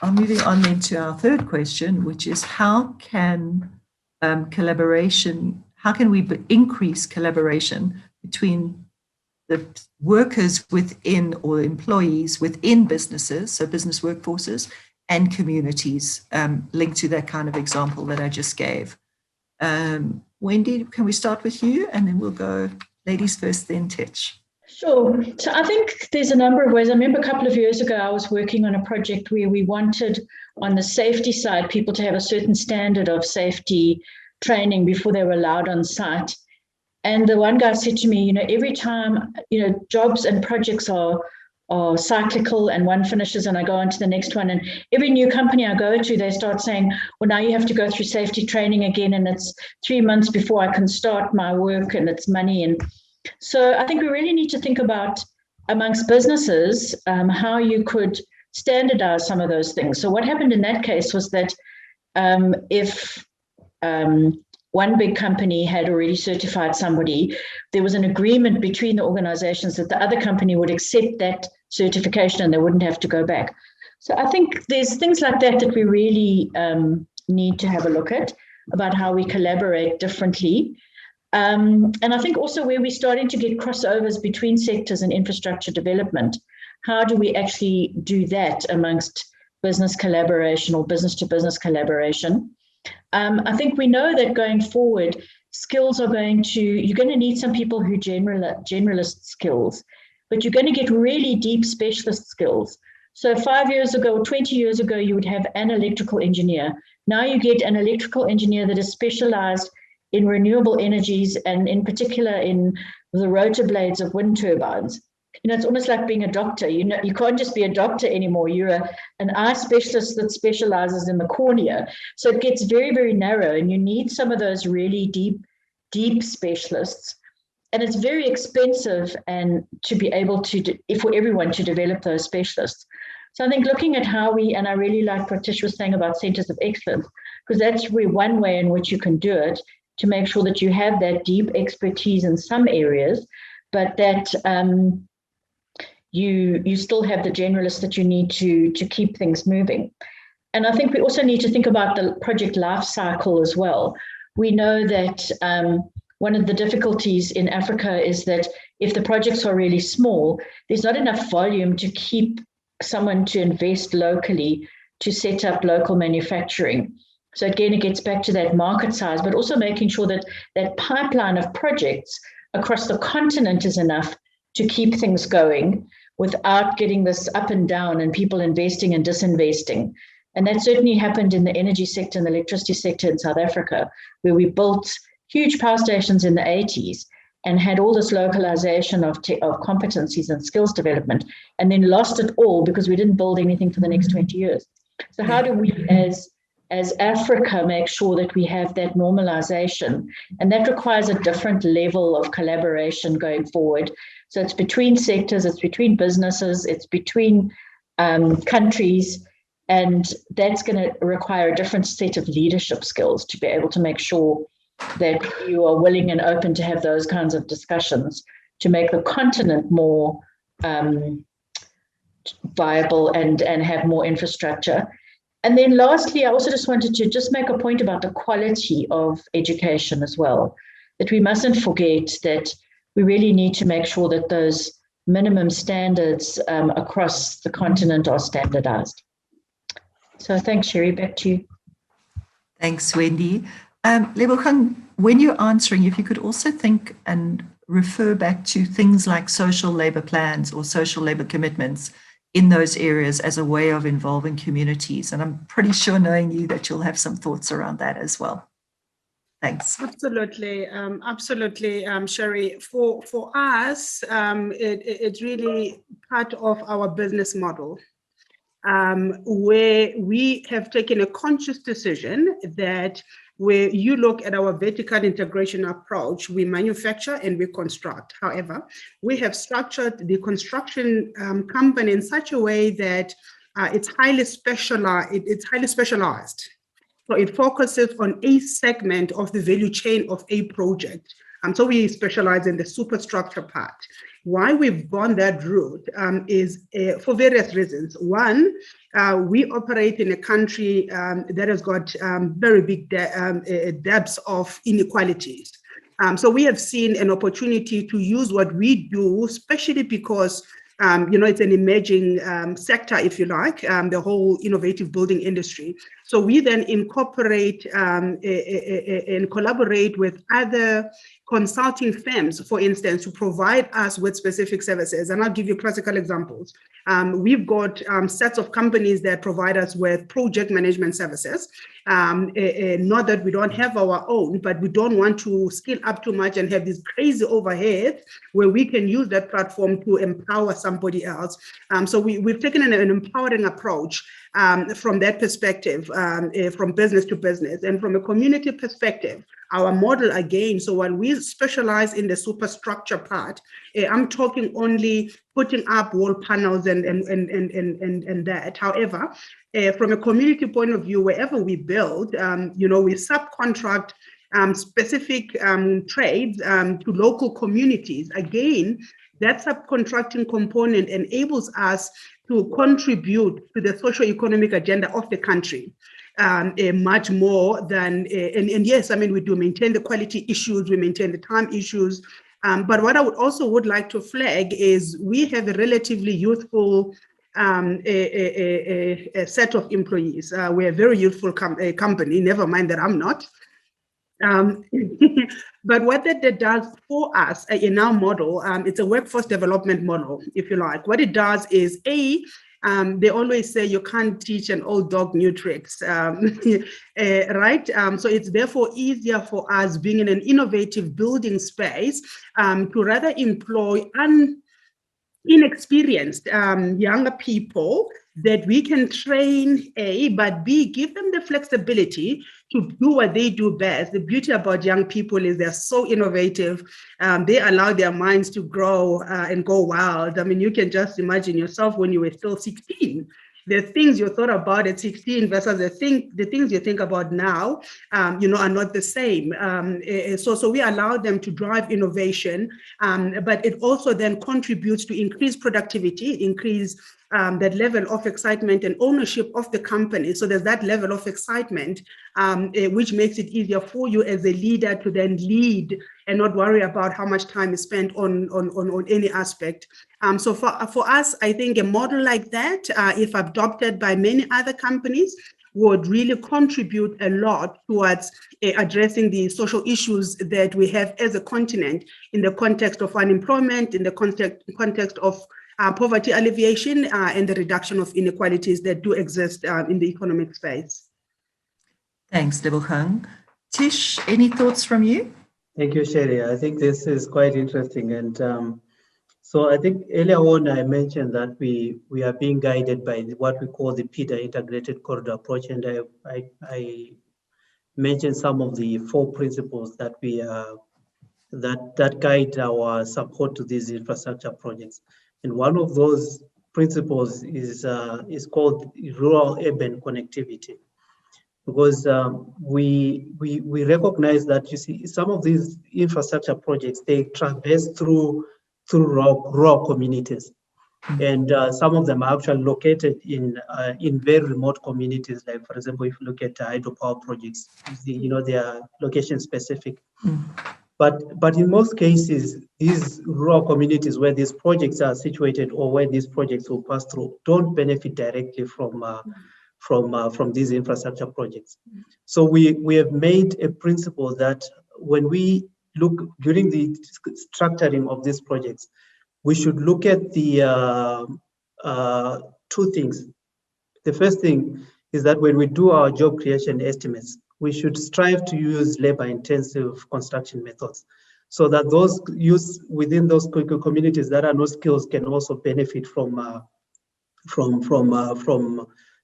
are moving on then to our third question, which is how can we increase collaboration between the workers within or employees within businesses, so business workforces, and communities, linked to that kind of example that I just gave. Wendy, can we start with you? And then we'll go ladies first, then Titch. Sure. So I think there's a number of ways. I remember a couple of years ago, I was working on a project where we wanted, on the safety side, people to have a certain standard of safety training before they were allowed on site. And the one guy said to me, every time, jobs and projects are cyclical, and one finishes and I go on to the next one. And every new company I go to, they start saying, well, now you have to go through safety training again, and it's 3 months before I can start my work, and it's money. And so I think we really need to think about, amongst businesses, how you could standardize some of those things. So what happened in that case was that if one big company had already certified somebody, there was an agreement between the organizations that the other company would accept that certification and they wouldn't have to go back. So I think there's things like that that we really need to have a look at, about how we collaborate differently. And I think also where we're starting to get crossovers between sectors and infrastructure development, how do we actually do that amongst business collaboration or business to business collaboration? I think we know that going forward, skills are you're going to need some people who generalist skills, but you're going to get really deep specialist skills. So 5 years ago or 20 years ago, you would have an electrical engineer. Now you get an electrical engineer that is specialized in renewable energies, and in particular in the rotor blades of wind turbines. It's almost like being a doctor. You can't just be a doctor anymore. You're an eye specialist that specializes in the cornea. So it gets very, very narrow, and you need some of those really deep specialists. And it's very expensive and to be able for everyone to develop those specialists. So I think looking at how and I really like what Tish was saying about centers of excellence, because that's really one way in which you can do it, to make sure that you have that deep expertise in some areas, but that you still have the generalists that you need to keep things moving. And I think we also need to think about the project life cycle as well. We know that one of the difficulties in Africa is that if the projects are really small, there's not enough volume to keep someone to invest locally to set up local manufacturing. So again, it gets back to that market size, but also making sure that that pipeline of projects across the continent is enough to keep things going without getting this up and down and people investing and disinvesting. And that certainly happened in the energy sector and the electricity sector in South Africa, where we built huge power stations in the 80s and had all this localization of competencies and skills development, and then lost it all because we didn't build anything for the next 20 years. So how do we, as Africa, make sure that we have that normalization? And that requires a different level of collaboration going forward. So it's between sectors, it's between businesses, it's between countries, and that's going to require a different set of leadership skills to be able to make sure that you are willing and open to have those kinds of discussions to make the continent more viable and have more infrastructure. And then lastly, I also just wanted to just make a point about the quality of education as well, that we mustn't forget that we really need to make sure that those minimum standards across the continent are standardized. So thanks, Sherry, back to you. Thanks, Wendy. Lebogang, when you're answering, if you could also think and refer back to things like social labor plans or social labor commitments in those areas as a way of involving communities. And I'm pretty sure, knowing you, that you'll have some thoughts around that as well. Thanks. Absolutely, absolutely, Sherry. For us, it's really part of our business model, where we have taken a conscious decision that where you look at our vertical integration approach, we manufacture and we construct. However, we have structured the construction company in such a way that it's highly specialized. So it focuses on a segment of the value chain of a project. So we specialize in the superstructure part. Why we've gone that route is for various reasons. One, we operate in a country that has got very big depths of inequalities. So we have seen an opportunity to use what we do, especially because it's an emerging sector, if you like, the whole innovative building industry. So we then incorporate and collaborate with other consulting firms, for instance, to provide us with specific services. And I'll give you classical examples. We've got sets of companies that provide us with project management services. Not that we don't have our own, but we don't want to scale up too much and have this crazy overhead where we can use that platform to empower somebody else. So we've taken an empowering approach from that perspective, from business to business. And from a community perspective, our model again, so while we specialize in the superstructure part, I'm talking only putting up wall panels and that. However, from a community point of view, wherever we build, we subcontract specific trades to local communities. Again, that subcontracting component enables us to contribute to the socio-economic agenda of the country. Much more than, and yes, I mean, we do maintain the quality issues, we maintain the time issues, but what I would like to flag is we have a relatively youthful a set of employees. We're a very youthful company, never mind that I'm not. But what that does for us in our model, it's a workforce development model, if you like. What it does is, they always say you can't teach an old dog new tricks, right? So it's therefore easier for us, being in an innovative building space, to rather employ inexperienced younger people that we can train, A, but B, give them the flexibility to do what they do best. The beauty about young people is they're so innovative. They allow their minds to grow and go wild. I mean, you can just imagine yourself when you were still 16. The things you thought about at 16 versus the things you think about now, are not the same. So we allow them to drive innovation, but it also then contributes to increased productivity, increase that level of excitement and ownership of the company. So there's that level of excitement, which makes it easier for you as a leader to then lead and not worry about how much time is spent on any aspect. So for us, I think a model like that, if adopted by many other companies, would really contribute a lot towards addressing the social issues that we have as a continent in the context of unemployment, in the context of poverty alleviation, and the reduction of inequalities that do exist in the economic space. Thanks, Lebogang. Tish, any thoughts from you? Thank you, Sherry. I think this is quite interesting. And so I think earlier on I mentioned that we are being guided by what we call the PIDA integrated corridor approach. And I mentioned some of the 4 principles that we that guide our support to these infrastructure projects. And one of those principles is called rural-urban connectivity, because we recognize that, you see, some of these infrastructure projects, they traverse through rural communities, and some of them are actually located in very remote communities. Like, for example, if you look at hydropower projects, they are location specific. But in most cases, these rural communities where these projects are situated or where these projects will pass through don't benefit directly from these infrastructure projects. So we have made a principle that when we look during the structuring of these projects, we should look at the two things. The first thing is that when we do our job creation estimates, we should strive to use labor-intensive construction methods, so that those youth within those communities that are not skilled can also benefit from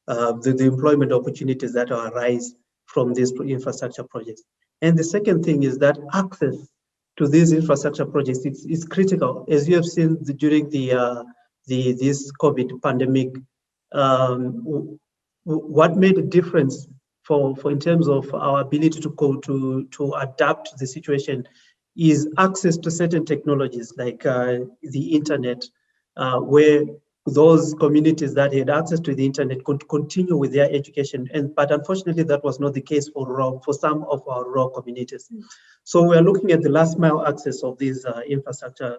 the employment opportunities that arise from these infrastructure projects. And the second thing is that access to these infrastructure projects is critical. As you have seen during this COVID pandemic, what made a difference for in terms of our ability to adapt to the situation is access to certain technologies like the internet, where those communities that had access to the internet could continue with their education. But unfortunately, that was not the case for some of our rural communities. So we are looking at the last mile access of these infrastructure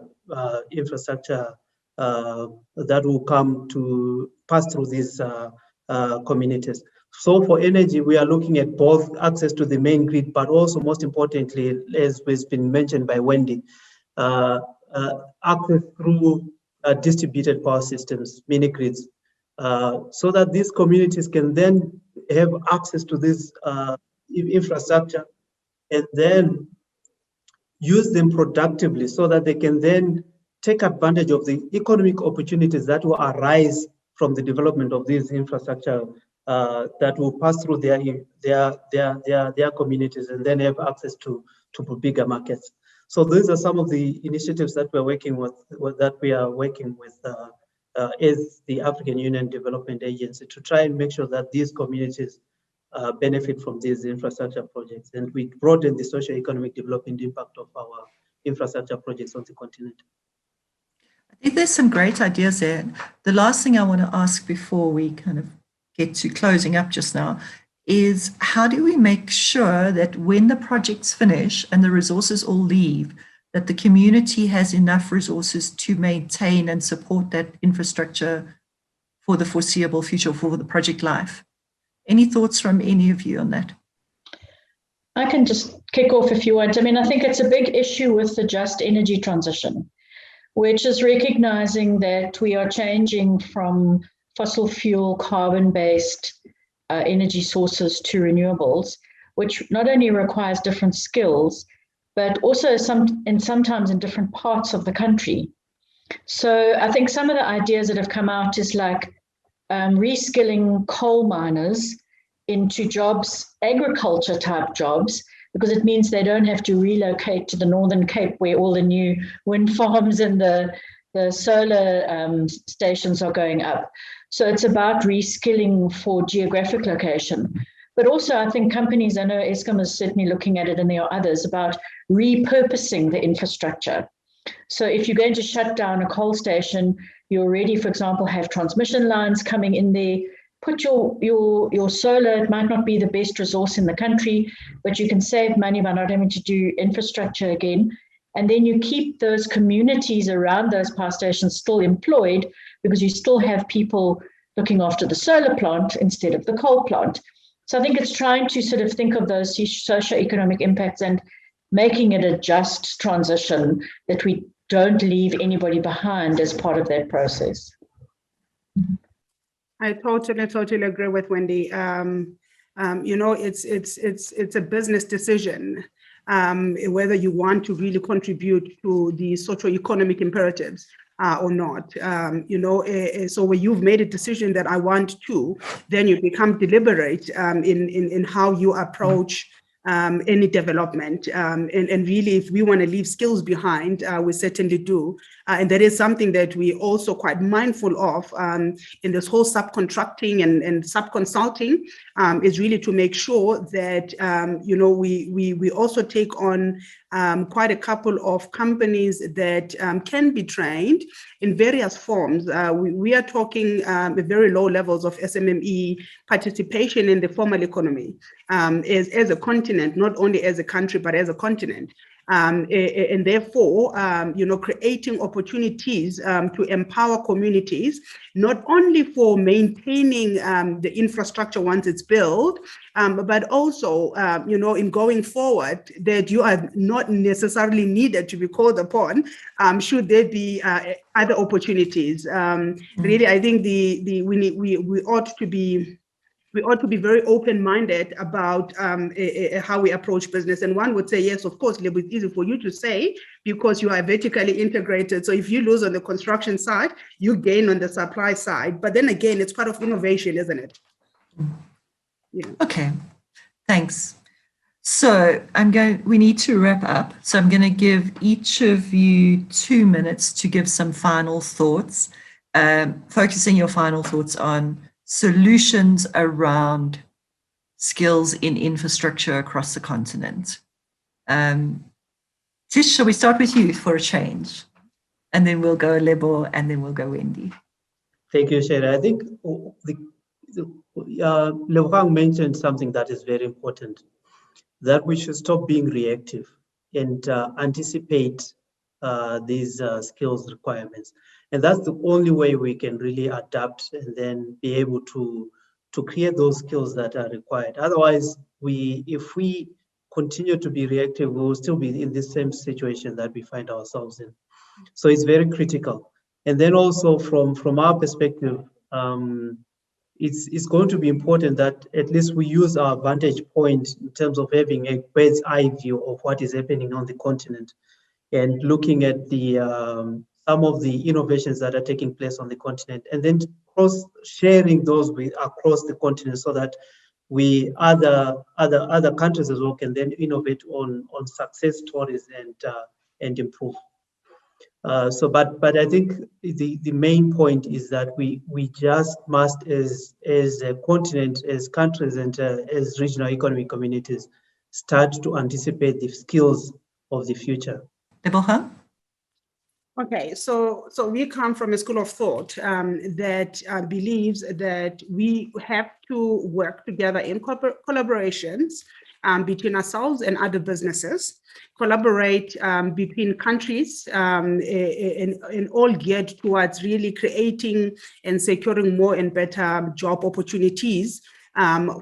that will come to pass through these communities. So for energy, we are looking at both access to the main grid, but also most importantly, as has been mentioned by Wendy, access through distributed power systems, mini grids, so that these communities can then have access to this infrastructure and then use them productively so that they can then take advantage of the economic opportunities that will arise from the development of these infrastructure that will pass through their communities and then have access to bigger markets. So these are some of the initiatives that we're working with, as the African Union Development Agency, to try and make sure that these communities benefit from these infrastructure projects, and we broaden the socio-economic development impact of our infrastructure projects on the continent. I think there's some great ideas there. The last thing I want to ask before we kind of get to closing up just now is, how do we make sure that when the projects finish and the resources all leave, that the community has enough resources to maintain and support that infrastructure for the foreseeable future, for the project life? Any thoughts from any of you on that? I can just kick off if you want. I mean, I think it's a big issue with the just energy transition, which is recognizing that we are changing from fossil fuel, carbon-based energy sources to renewables, which not only requires different skills, but also sometimes in different parts of the country. So I think some of the ideas that have come out is like reskilling coal miners into jobs, agriculture type jobs, because it means they don't have to relocate to the Northern Cape where all the new wind farms and the solar stations are going up. So it's about reskilling for geographic location. But also I think companies, I know Eskom is certainly looking at it, and there are others, about repurposing the infrastructure. So if you're going to shut down a coal station, you already, for example, have transmission lines coming in there. Put your solar, it might not be the best resource in the country, but you can save money by not having to do infrastructure again. And then you keep those communities around those power stations still employed, because you still have people looking after the solar plant instead of the coal plant. So I think it's trying to sort of think of those socio-economic impacts and making it a just transition, that we don't leave anybody behind as part of that process. I totally agree with Wendy. You know, it's a business decision whether you want to really contribute to the socio-economic imperatives or not. You know, so when you've made a decision that I want to, then you become deliberate in how you approach any development. And really, if we want to leave skills behind, we certainly do. And that is something that we also quite mindful of in this whole subcontracting and sub-consulting, is really to make sure that, you know, we also take on quite a couple of companies that can be trained in various forms. We are talking very low levels of SMME participation in the formal economy as a continent, not only as a country, but as a continent. and therefore, creating opportunities to empower communities, not only for maintaining the infrastructure once it's built, but also, in going forward, that you are not necessarily needed to be called upon, should there be other opportunities. Really, I think we ought to be very open-minded about how we approach business. And one would say, yes, of course, it's easy for you to say because you are vertically integrated. So if you lose on the construction side, you gain on the supply side. But then again, it's part of innovation, isn't it? Yeah. Okay, thanks. So we need to wrap up. So I'm going to give each of you 2 minutes to give some final thoughts, focusing your final thoughts on solutions around skills in infrastructure across the continent. Tish, shall we start with you for a change? And then we'll go Lebo, and then we'll go Wendy. Thank you, Sherry. I think Lebogang mentioned something that is very important, that we should stop being reactive and anticipate these skills requirements. And that's the only way we can really adapt and then be able to create those skills that are required. Otherwise, if we continue to be reactive, we will still be in the same situation that we find ourselves in. So it's very critical. And then also from our perspective, it's going to be important that at least we use our vantage point in terms of having a bird's eye view of what is happening on the continent and looking at the some of the innovations that are taking place on the continent, and then sharing those across the continent so that we other countries as well can then innovate on success stories and improve. But I think the main point is that we just must, as a continent, as countries, and as regional economic communities, start to anticipate the skills of the future. Lebogang? Okay, so we come from a school of thought that believes that we have to work together in collaborations between ourselves and other businesses, collaborate between countries, and all geared towards really creating and securing more and better job opportunities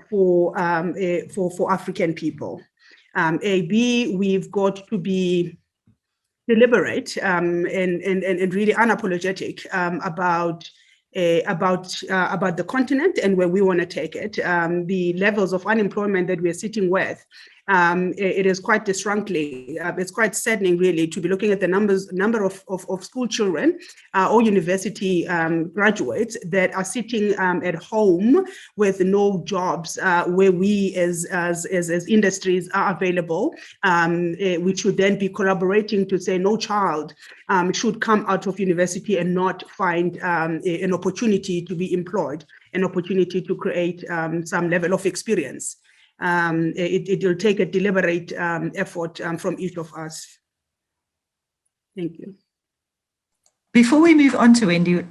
for African people. We've got to be deliberate and really unapologetic about the continent and where we want to take it. The levels of unemployment that we're sitting with, it is quite disheartening. It's quite saddening, really, to be looking at the number of school children or university graduates that are sitting at home with no jobs, where we as industries are available. We should then be collaborating to say no child should come out of university and not find an opportunity to be employed, an opportunity to create some level of experience. It will take a deliberate effort from each of us. Thank you. Before we move on to Wendy,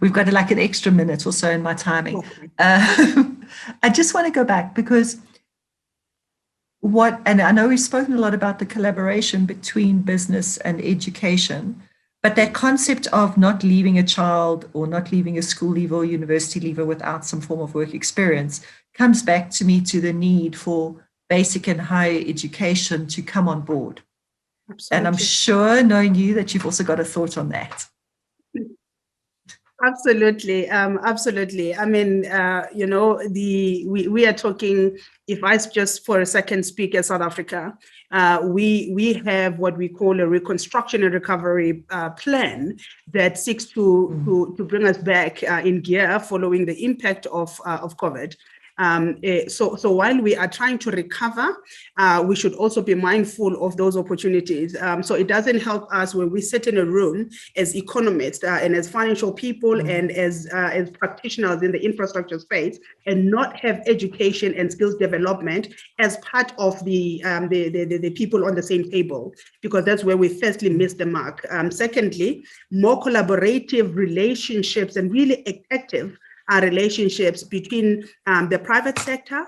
we've got like an extra minute or so in my timing. Okay. I just want to go back because and I know we've spoken a lot about the collaboration between business and education, but that concept of not leaving a child or not leaving a school leaver or university leaver without some form of work experience comes back to me to the need for basic and higher education to come on board. Absolutely. And I'm sure, knowing you, that you've also got a thought on that. Absolutely, absolutely. I mean, we are talking. If I just for a second speak as South Africa, we have what we call a reconstruction and recovery plan that seeks to bring us back in gear following the impact of COVID. So while we are trying to recover, we should also be mindful of those opportunities. So it doesn't help us when we sit in a room as economists and as financial people and as practitioners in the infrastructure space and not have education and skills development as part of the people on the same table, because that's where we firstly miss the mark. Secondly, more collaborative relationships and really active relationships between the private sector,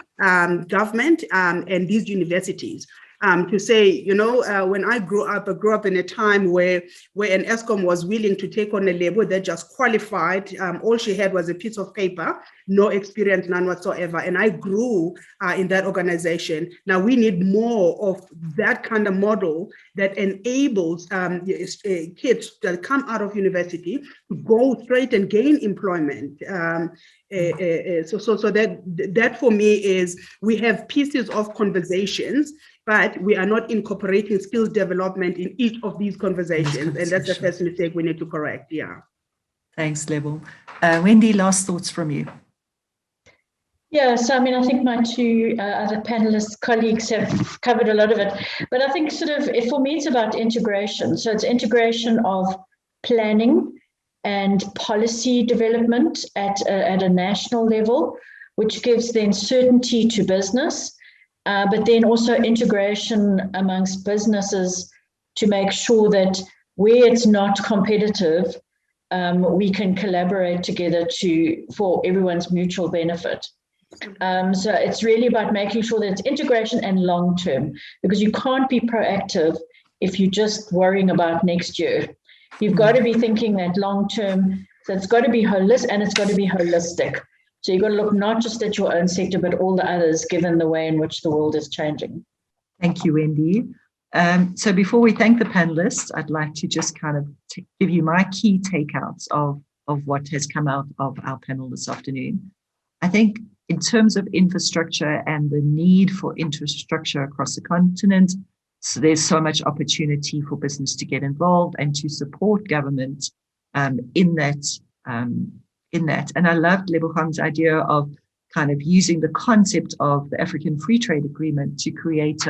government, and these universities. to say, when I grew up in a time where an ESCOM was willing to take on a label that just qualified. All she had was a piece of paper, no experience, none whatsoever. And I grew in that organization. Now we need more of that kind of model that enables kids that come out of university to go straight and gain employment. So that for me is, we have pieces of conversations, but we are not incorporating skills development in each of these conversations. And that's the first mistake we need to correct. Yeah. Thanks, Lebo. Wendy, last thoughts from you. Yeah, so I think my two other panelists, colleagues have covered a lot of it. But I think for me, it's about integration. So it's integration of planning and policy development at a national level, which gives then certainty to business, but then also integration amongst businesses to make sure that where it's not competitive, we can collaborate together for everyone's mutual benefit. So it's really about making sure that it's integration and long-term, because you can't be proactive if you're just worrying about next year. You've got to be thinking that long-term, so it's got to be holistic, and it's got to be holistic. So you've got to look not just at your own sector, but all the others, given the way in which the world is changing. Thank you, Wendy. So before we thank the panelists, I'd like to just kind of give you my key takeouts of what has come out of our panel this afternoon. I think in terms of infrastructure and the need for infrastructure across the continent, so there's so much opportunity for business to get involved and to support government in that. And I loved Lebohang's idea of kind of using the concept of the African Free Trade Agreement to create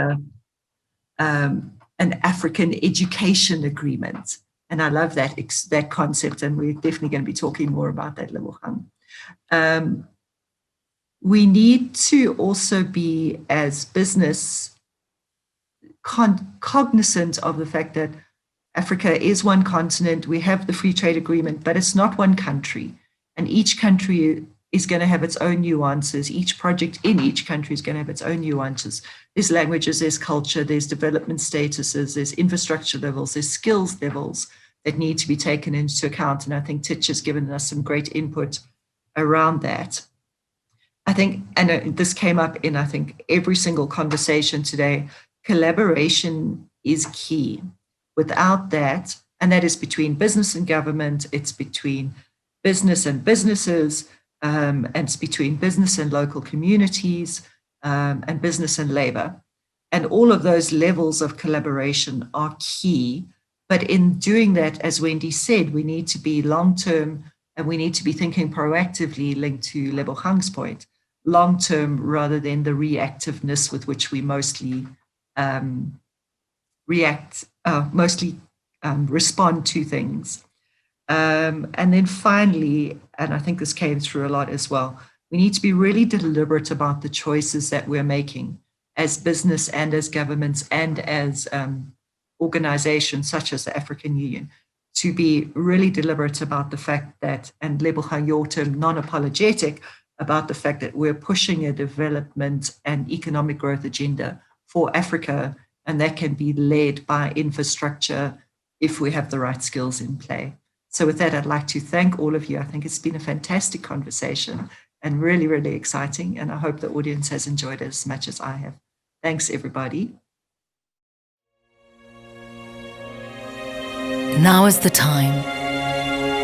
an African education agreement. And I love that concept, and we're definitely going to be talking more about that, Lebohang. We need to also be, as business, cognizant of the fact that Africa is one continent. We have the free trade agreement, but it's not one country. And each country is going to have its own nuances. Each project in each country is going to have its own nuances. There's languages, there's culture, there's development statuses, there's infrastructure levels, there's skills levels that need to be taken into account. And I think Titch has given us some great input around that. I think, and this came up in, I think, every single conversation today, collaboration is key. Without that, and that is between business and government, it's between business and businesses, and it's between business and local communities, and business and labor. And all of those levels of collaboration are key. But in doing that, as Wendy said, we need to be long-term, and we need to be thinking proactively, linked to Lebohang's point, long-term rather than the reactiveness with which we mostly respond to things. And then finally, and I think this came through a lot as well, we need to be really deliberate about the choices that we're making as business and as governments and as organizations such as the African Union, to be really deliberate about the fact that, and Lebohang, your term, non-apologetic, about the fact that we're pushing a development and economic growth agenda for Africa, and that can be led by infrastructure if we have the right skills in play. So with that, I'd like to thank all of you. I think it's been a fantastic conversation and really, really exciting. And I hope the audience has enjoyed it as much as I have. Thanks, everybody. Now is the time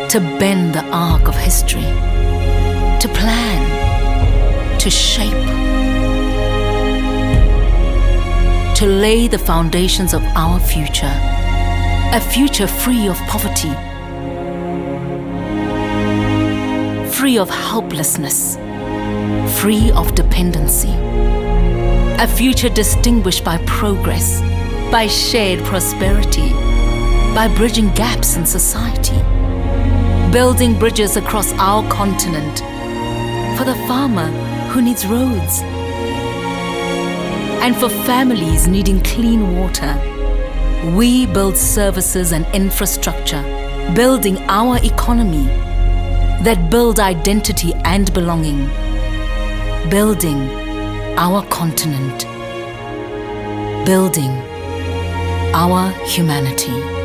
to bend the arc of history, to plan, to shape, to lay the foundations of our future, a future free of poverty, free of helplessness, free of dependency, a future distinguished by progress, by shared prosperity, by bridging gaps in society, building bridges across our continent for the farmer who needs roads, and for families needing clean water. We build services and infrastructure, building our economy that build identity and belonging, building our continent. building our humanity.